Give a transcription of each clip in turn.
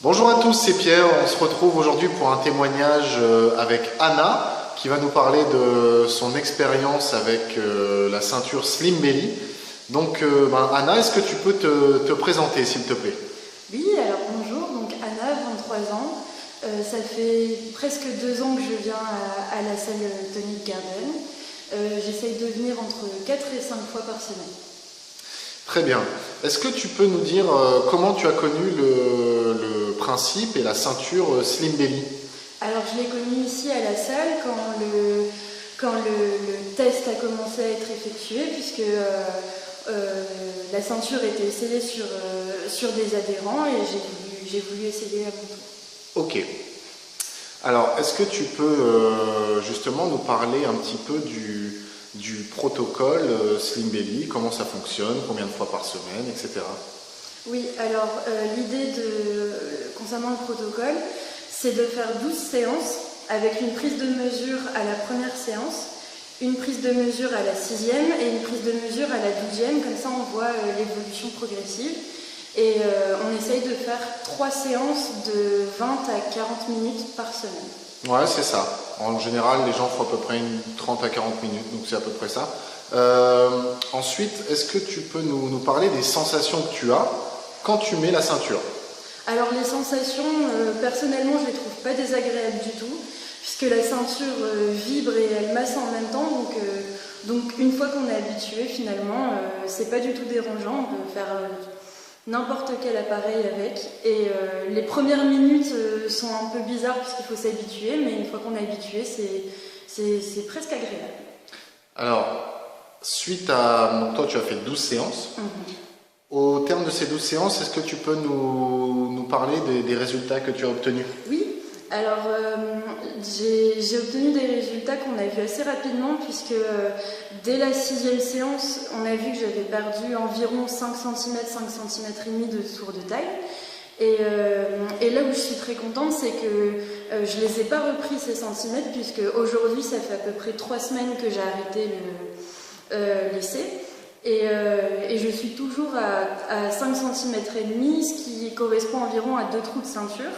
Bonjour à tous, c'est Pierre. On se retrouve aujourd'hui pour un témoignage avec Anna qui va nous parler de son expérience avec la ceinture Slim Belly. Donc Anna, est-ce que tu peux te présenter s'il te plaît? Oui, alors bonjour, donc Anna, 23 ans. Ça fait presque 2 ans que je viens à la salle Tonic Garden. J'essaye de venir entre 4 et 5 fois par semaine. Très bien. Est-ce que tu peux nous dire comment tu as connu le principe et la ceinture Slim Belly? Alors je l'ai connu ici à la salle quand le test a commencé à être effectué, puisque la ceinture était essayée sur des adhérents et j'ai voulu essayer à mon tour. Ok. Alors, est-ce que tu peux justement nous parler un petit peu du protocole Slim Belly, comment ça fonctionne, combien de fois par semaine, etc. Oui, alors l'idée concernant le protocole, c'est de faire 12 séances avec une prise de mesure à la première séance, une prise de mesure à la 6e et une prise de mesure à la 12e, comme ça on voit l'évolution progressive. Et on essaye de faire 3 séances de 20 à 40 minutes par semaine. Ouais, c'est ça. En général, les gens font à peu près 30 à 40 minutes, donc c'est à peu près ça. Ensuite, est-ce que tu peux nous parler des sensations que tu as quand tu mets la ceinture? Alors les sensations, personnellement, je ne les trouve pas désagréables du tout, puisque la ceinture vibre et elle masse en même temps, donc une fois qu'on est habitué, finalement, c'est pas du tout dérangeant, on peut faire n'importe quel appareil avec. Et les premières minutes sont un peu bizarres puisqu'il faut s'habituer, mais une fois qu'on est habitué, c'est presque agréable. Alors, suite à... toi, tu as fait 12 séances. Au terme de ces 12 séances, est-ce que tu peux nous parler des résultats que tu as obtenus? Oui, alors j'ai obtenu des résultats qu'on a vus assez rapidement, puisque dès la 6e séance, on a vu que j'avais perdu environ 5 cm, 5 cm et demi de tour de taille. Et là où je suis très contente, c'est que je ne les ai pas repris ces centimètres, puisque aujourd'hui, ça fait à peu près 3 semaines que j'ai arrêté l'essai. Et je suis toujours à 5 cm et demi, ce qui correspond environ à 2 trous de ceinture.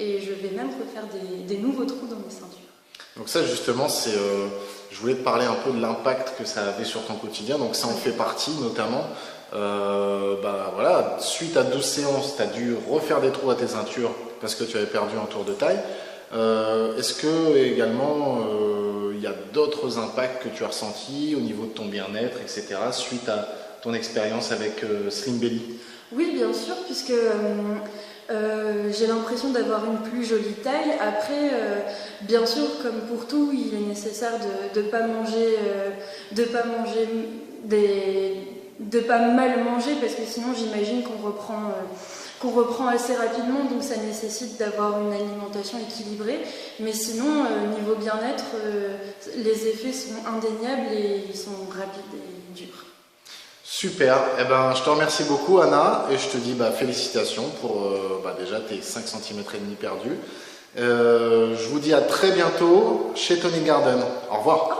Et je vais même refaire des nouveaux trous dans mes ceintures. Donc ça justement, je voulais te parler un peu de l'impact que ça avait sur ton quotidien, donc ça en fait partie notamment. Voilà, suite à 12 séances, tu as dû refaire des trous à tes ceintures parce que tu avais perdu un tour de taille. Est-ce que également il y a d'autres impacts que tu as ressentis au niveau de ton bien-être, etc. suite à ton expérience avec Slim Belly? Oui, bien sûr, puisque j'ai l'impression d'avoir une plus jolie taille. Après, bien sûr, comme pour tout, il est nécessaire de pas mal manger, parce que sinon j'imagine qu'on reprend assez rapidement, donc ça nécessite d'avoir une alimentation équilibrée. Mais sinon, niveau bien-être, les effets sont indéniables et ils sont rapides et durs. Super, eh ben, je te remercie beaucoup Anna et je te dis félicitations pour déjà tes 5 cm et demi perdus. Je vous dis à très bientôt chez Tonic Garden. Au revoir.